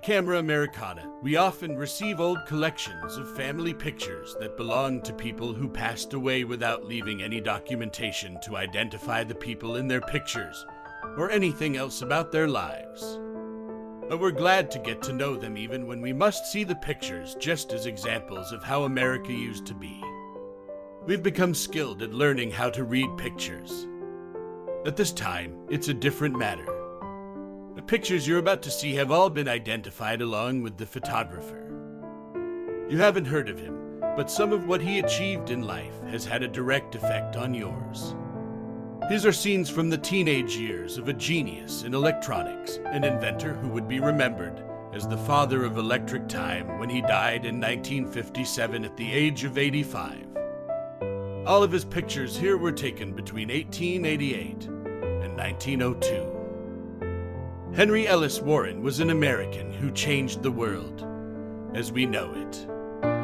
Camera Americana, we often receive old collections of family pictures that belong to people who passed away without leaving any documentation to identify the people in their pictures or anything else about their lives. But we're glad to get to know them even when we must see the pictures just as examples of how America used to be. We've become skilled at learning how to read pictures. At this time, it's a different matter. The pictures you're about to see have all been identified along with the photographer. You haven't heard of him, but some of what he achieved in life has had a direct effect on yours. These are scenes from the teenage years of a genius in electronics, an inventor who would be remembered as the father of electric time when he died in 1957 at the age of 85. All of his pictures here were taken between 1888 and 1902. Henry Ellis Warren was an American who changed the world as we know it.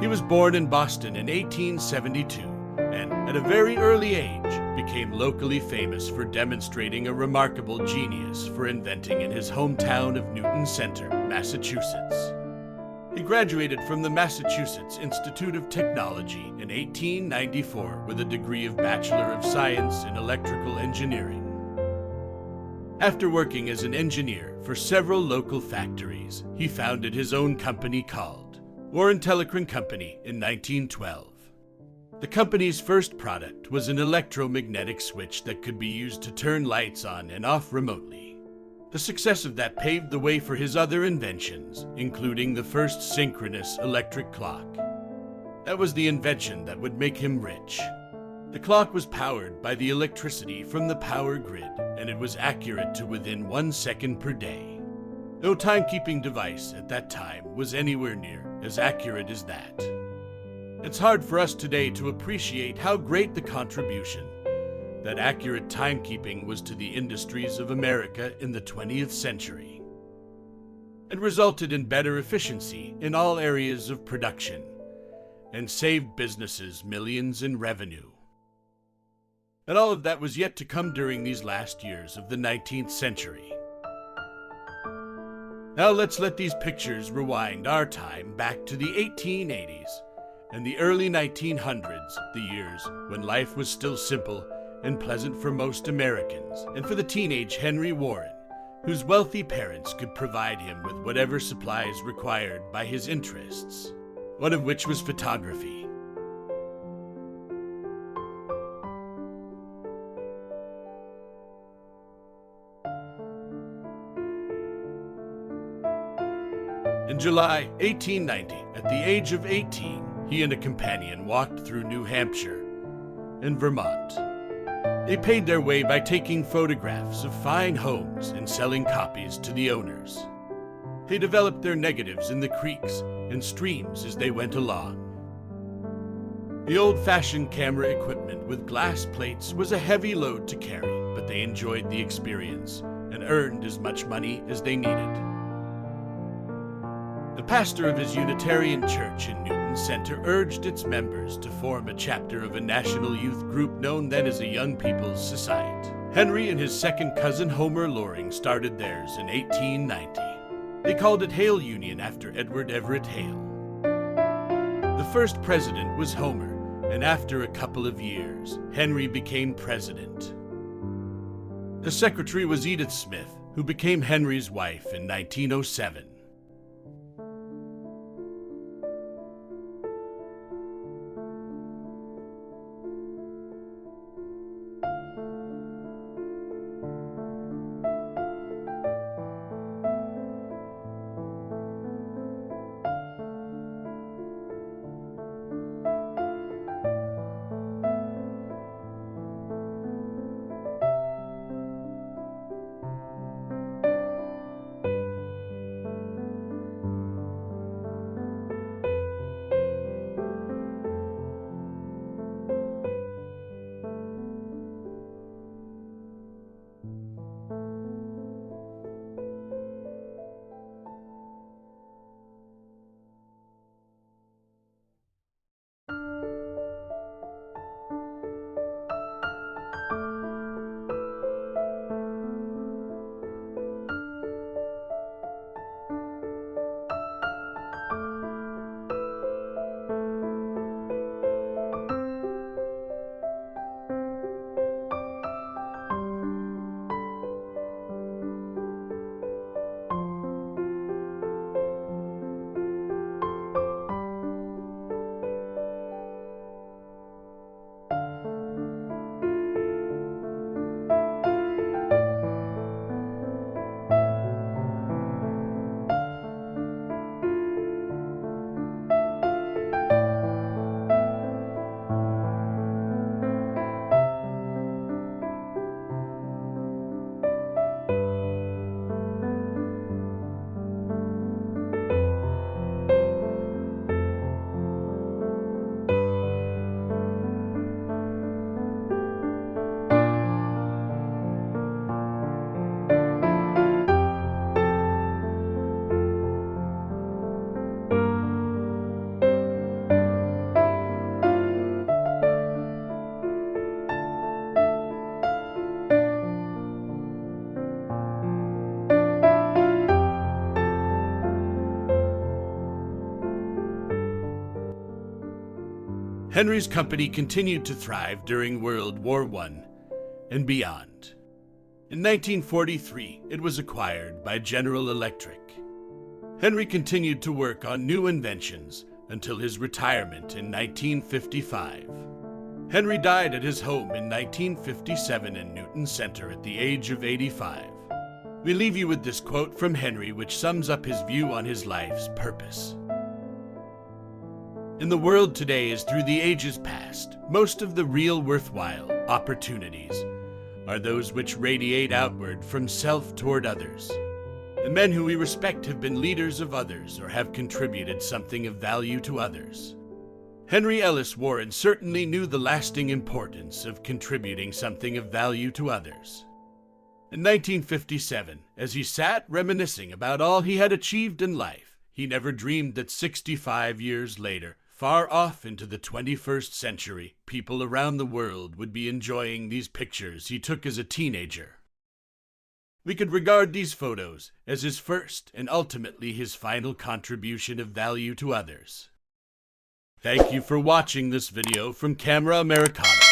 He was born in Boston in 1872 and, at a very early age, became locally famous for demonstrating a remarkable genius for inventing in his hometown of Newton Center, Massachusetts. He graduated from the Massachusetts Institute of Technology in 1894 with a degree of Bachelor of Science in Electrical Engineering. After working as an engineer for several local factories, he founded his own company called Warren Telecrine Company in 1912. The company's first product was an electromagnetic switch that could be used to turn lights on and off remotely. The success of that paved the way for his other inventions, including the first synchronous electric clock. That was the invention that would make him rich. The clock was powered by the electricity from the power grid, and it was accurate to within 1 second per day. No timekeeping device at that time was anywhere near as accurate as that. It's hard for us today to appreciate how great the contribution that accurate timekeeping was to the industries of America in the 20th century. It resulted in better efficiency in all areas of production and saved businesses millions in revenue. And all of that was yet to come during these last years of the 19th century. Now let's let these pictures rewind our time back to the 1880s and the early 1900s, the years when life was still simple and pleasant for most Americans, and for the teenage Henry Warren, whose wealthy parents could provide him with whatever supplies required by his interests, one of which was photography. In July 1890, at the age of 18, he and a companion walked through New Hampshire and Vermont. They paid their way by taking photographs of fine homes and selling copies to the owners. They developed their negatives in the creeks and streams as they went along. The old-fashioned camera equipment with glass plates was a heavy load to carry, but they enjoyed the experience and earned as much money as they needed. The pastor of his Unitarian church in Newton Center urged its members to form a chapter of a national youth group known then as a Young People's Society. Henry and his second cousin Homer Loring started theirs in 1890. They called it Hale Union after Edward Everett Hale. The first president was Homer, and after a couple of years, Henry became president. The secretary was Edith Smith, who became Henry's wife in 1907. Henry's company continued to thrive during World War I and beyond. In 1943, it was acquired by General Electric. Henry continued to work on new inventions until his retirement in 1955. Henry died at his home in 1957 in Newton Center at the age of 85. We leave you with this quote from Henry, which sums up his view on his life's purpose. In the world today, as through the ages past, most of the real worthwhile opportunities are those which radiate outward from self toward others. The men who we respect have been leaders of others or have contributed something of value to others. Henry Ellis Warren certainly knew the lasting importance of contributing something of value to others. In 1957, as he sat reminiscing about all he had achieved in life, he never dreamed that 65 years later, far off into the 21st century, people around the world would be enjoying these pictures he took as a teenager. We could regard these photos as his first and ultimately his final contribution of value to others. Thank you for watching this video from Camera Americana.